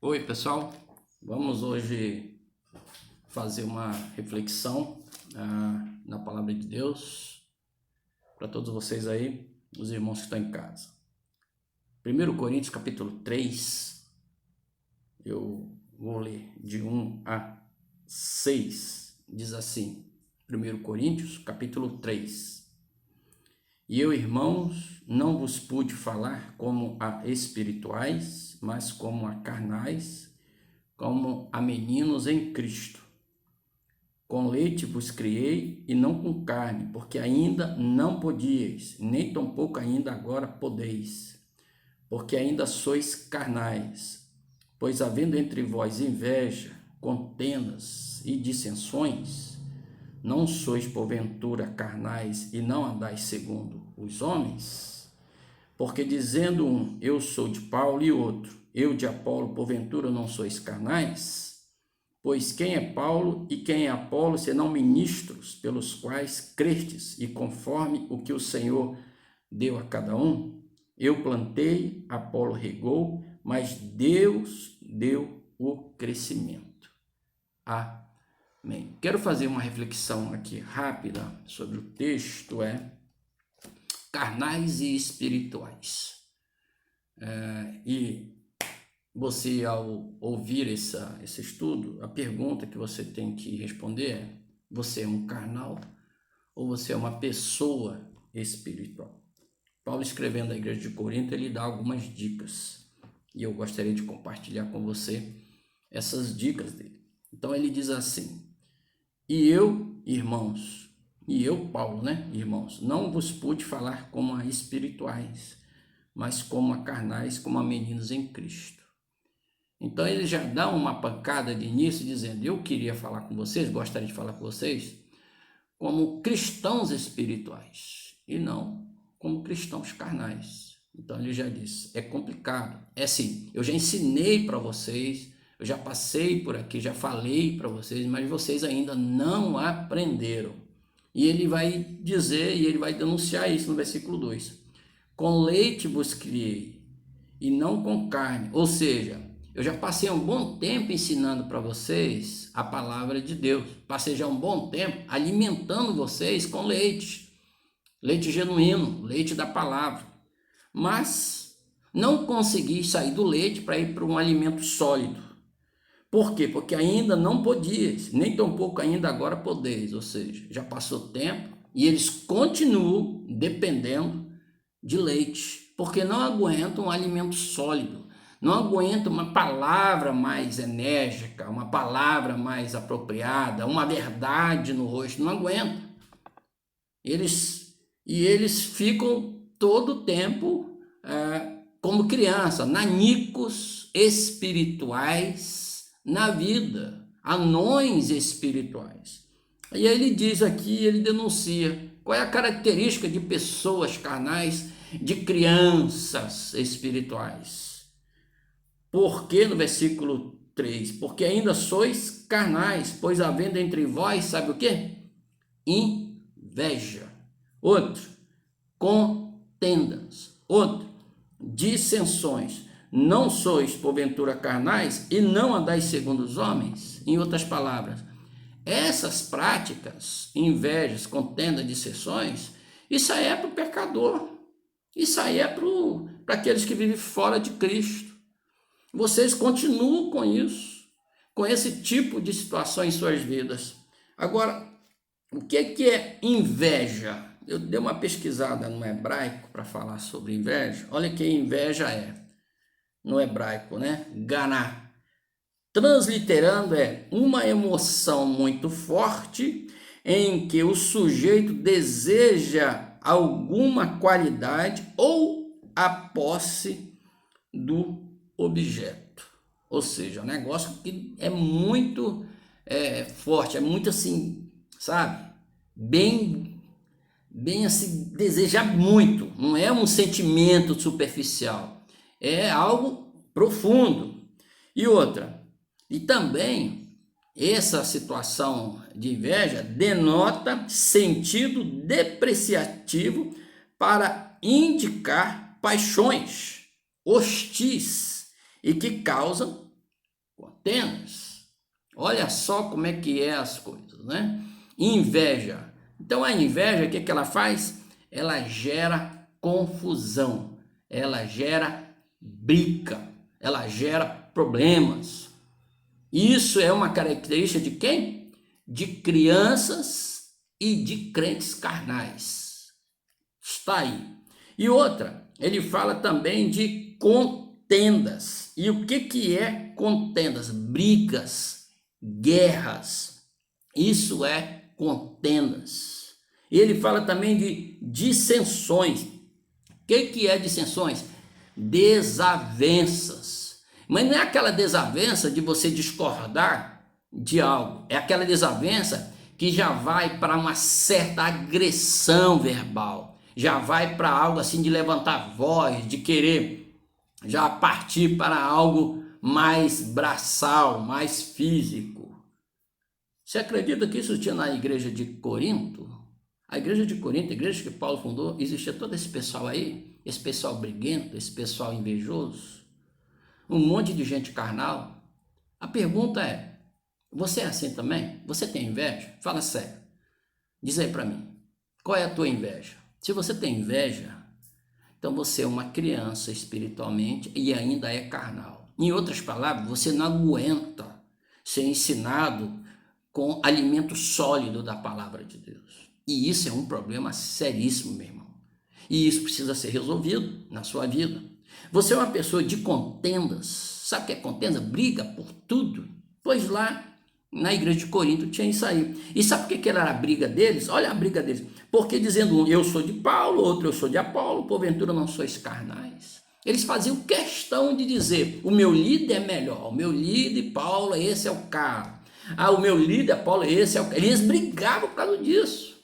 Oi, pessoal. Vamos hoje fazer uma reflexão na palavra de Deus para todos vocês aí, os irmãos que estão em casa. 1 Coríntios capítulo 3, eu vou ler de 1 a 6, diz assim, 1 Coríntios capítulo 3. E eu, irmãos, não vos pude falar como a espirituais, mas como a carnais, como a meninos em Cristo. Com leite vos criei e não com carne, porque ainda não podíeis, nem tampouco ainda agora podeis, porque ainda sois carnais. Pois havendo entre vós inveja, contendas e dissensões, não sois porventura carnais e não andais segundo os homens? Porque dizendo um, eu sou de Paulo, e outro, eu de Apolo, porventura não sois carnais? Pois quem é Paulo e quem é Apolo, senão ministros pelos quais crestes, e conforme o que o Senhor deu a cada um? Eu plantei, Apolo regou, mas Deus deu o crescimento. Amém. Quero fazer uma reflexão aqui rápida sobre o texto, carnais e espirituais. E você, ao ouvir esse estudo, a pergunta que você tem que responder é: você é um carnal ou você é uma pessoa espiritual? Paulo, escrevendo à igreja de Corinto, ele dá algumas dicas e eu gostaria de compartilhar com você essas dicas dele. Então ele diz assim: e eu, irmãos, e eu, Paulo, irmãos, não vos pude falar como a espirituais, mas como a carnais, como a meninos em Cristo. Então ele já dá uma pancada de início dizendo: eu queria falar com vocês, gostaria de falar com vocês como cristãos espirituais e não como cristãos carnais. Então ele já disse, é complicado, é assim, eu já ensinei para vocês, eu já passei por aqui, já falei para vocês, mas vocês ainda não aprenderam. E ele vai dizer, e ele vai denunciar isso no versículo 2. Com leite vos criei, e não com carne. Ou seja, eu já passei um bom tempo ensinando para vocês a palavra de Deus. Passei já um bom tempo alimentando vocês com leite. Leite genuíno, leite da palavra. Mas não consegui sair do leite para ir para um alimento sólido. Por quê? Porque ainda não podias, nem tampouco ainda agora podeis. Ou seja, já passou tempo e eles continuam dependendo de leite, porque não aguentam um alimento sólido, não aguentam uma palavra mais enérgica, uma palavra mais apropriada, uma verdade no rosto, não aguentam. Eles ficam todo o tempo como criança, nanicos espirituais na vida, anões espirituais. E aí ele diz aqui, ele denuncia qual é a característica de pessoas carnais, de crianças espirituais. Porque no versículo 3, porque ainda sois carnais, pois havendo entre vós, sabe o quê? Inveja. Outro, contendas. Outro, dissensões. Não sois, porventura, carnais e não andais segundo os homens? Em outras palavras, essas práticas, invejas, contendas, dissensões, isso aí é para o pecador. Isso aí é para aqueles que vivem fora de Cristo. Vocês continuam com isso, com esse tipo de situação em suas vidas. Agora, o que é inveja? Eu dei uma pesquisada no hebraico para falar sobre inveja. Olha o que inveja é no hebraico, ganá. Transliterando é uma emoção muito forte em que o sujeito deseja alguma qualidade ou a posse do objeto. Ou seja, um negócio que é muito forte, é muito assim, sabe? Bem assim, deseja muito, não é um sentimento superficial, é algo profundo. E outra, e também essa situação de inveja denota sentido depreciativo para indicar paixões hostis e que causam Contendas. Olha só como é que é as coisas, né? Inveja. Então a inveja, o que ela faz? Ela gera confusão, ela gera briga, ela gera problemas. Isso é uma característica de quem? De crianças e de crentes carnais. Está aí. E outra, ele fala também de contendas. E o que é contendas? Brigas, guerras. Isso é contendas. Ele fala também de dissensões. O que é dissensões? Desavenças. Mas não é aquela desavença de você discordar de algo. É aquela desavença que já vai para uma certa agressão verbal. Já vai para algo assim de levantar voz, de querer já partir para algo mais braçal, mais físico. Você acredita que isso tinha na igreja de Corinto? A igreja de Corinto, a igreja que Paulo fundou, existia todo esse pessoal aí, esse pessoal briguento, esse pessoal invejoso, um monte de gente carnal. A pergunta é, você é assim também? Você tem inveja? Fala sério. Diz aí para mim, qual é a tua inveja? Se você tem inveja, então você é uma criança espiritualmente e ainda é carnal. Em outras palavras, você não aguenta ser ensinado com alimento sólido da palavra de Deus. E isso é um problema seríssimo, meu irmão. E isso precisa ser resolvido na sua vida. Você é uma pessoa de contendas. Sabe o que é contenda? Briga por tudo. Pois lá na igreja de Corinto tinha isso aí. E sabe por que era a briga deles? Olha a briga deles. Porque dizendo um, eu sou de Paulo, outro eu sou de Apolo, porventura não sois carnais. Eles faziam questão de dizer, o meu líder é melhor, o meu líder Paulo, esse é o cara. O meu líder Paulo, esse é o cara. Eles brigavam por causa disso.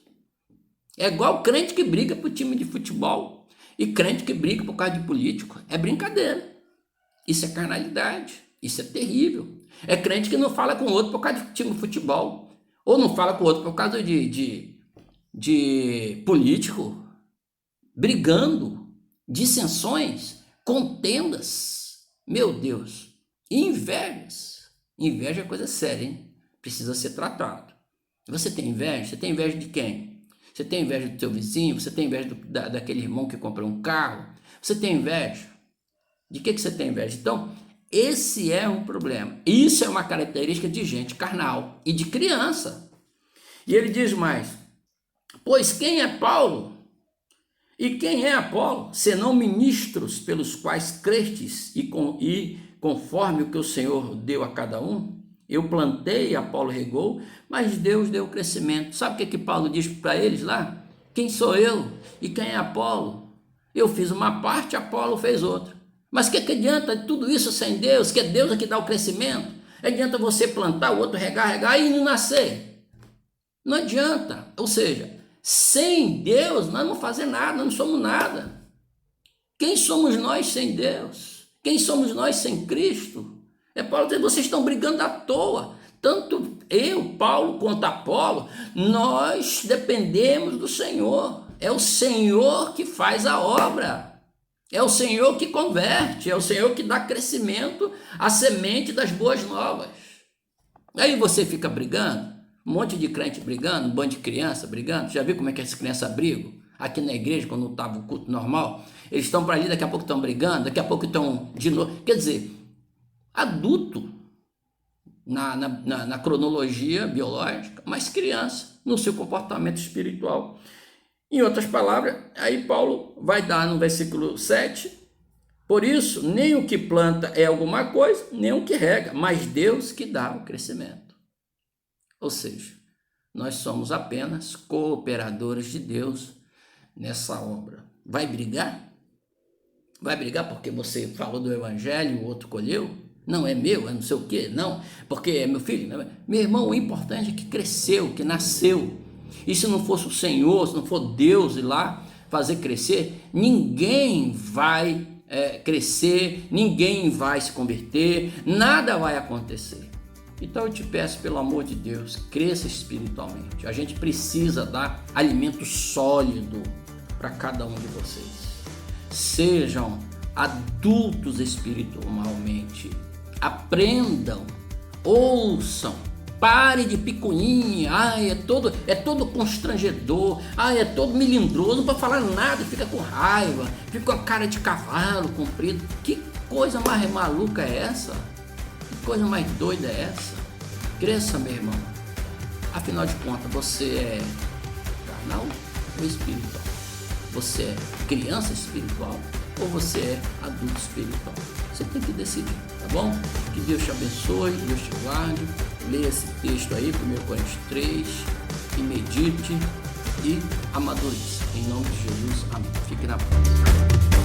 É igual crente que briga por time de futebol e crente que briga por causa de político. É brincadeira. Isso é carnalidade. Isso é terrível. É crente que não fala com o outro por causa de time de futebol. Ou não fala com o outro por causa de político. Brigando. Dissensões. Contendas. Meu Deus. Invejas. Inveja é coisa séria, hein? Precisa ser tratado. Você tem inveja? Você tem inveja de quem? Você tem inveja do teu vizinho? Você tem inveja daquele irmão que comprou um carro? Você tem inveja? De que você tem inveja? Então, esse é um problema. Isso é uma característica de gente carnal e de criança. E ele diz mais, pois quem é Paulo e quem é Apolo, senão ministros pelos quais crestes e conforme o que o Senhor deu a cada um? Eu plantei, Apolo regou, mas Deus deu o crescimento. Sabe o que Paulo diz para eles lá? Quem sou eu e quem é Apolo? Eu fiz uma parte, Apolo fez outra. Mas que adianta tudo isso sem Deus? Que é Deus que dá o crescimento? Adianta você plantar, o outro regar e não nascer? Não adianta. Ou seja, sem Deus nós não fazemos nada, nós não somos nada. Quem somos nós sem Deus? Quem somos nós sem Cristo? Paulo diz, vocês estão brigando à toa. Tanto eu, Paulo, quanto Apolo, nós dependemos do Senhor. É o Senhor que faz a obra. É o Senhor que converte. É o Senhor que dá crescimento à semente das boas novas. Aí você fica brigando, um monte de crente brigando, um bando de criança brigando. Já viu como é que as crianças brigam? Aqui na igreja, quando estava o culto normal, eles estão para ali, daqui a pouco estão brigando, daqui a pouco estão de novo. Quer dizer, adulto na cronologia biológica, mas criança no seu comportamento espiritual. Em outras palavras, aí Paulo vai dar no versículo 7, por isso, nem o que planta é alguma coisa, nem o que rega, mas Deus que dá o crescimento. Ou seja, nós somos apenas cooperadores de Deus nessa obra. Vai brigar? Vai brigar porque você falou do evangelho e o outro colheu? Não é meu, é não sei o quê, não, porque é meu filho. Não é. Meu irmão, o importante é que cresceu, que nasceu. E se não fosse o Senhor, se não for Deus ir lá fazer crescer, ninguém vai crescer, ninguém vai se converter, nada vai acontecer. Então eu te peço, pelo amor de Deus, cresça espiritualmente. A gente precisa dar alimento sólido para cada um de vocês. Sejam adultos espiritualmente, Aprendam, ouçam, pare de picuinha. É todo constrangedor, é todo melindroso, não pode falar nada, fica com raiva, fica com a cara de cavalo comprido. Que coisa mais maluca é essa? Que coisa mais doida é essa? Cresça, meu irmão. Afinal de contas, você é carnal ou espiritual? Você é criança espiritual ou você é adulto espiritual? Você tem que decidir, tá bom? Que Deus te abençoe, Deus te guarde. Leia esse texto aí, 1 Coríntios 3, e medite e amadureça. Em nome de Jesus, amém. Fique na paz.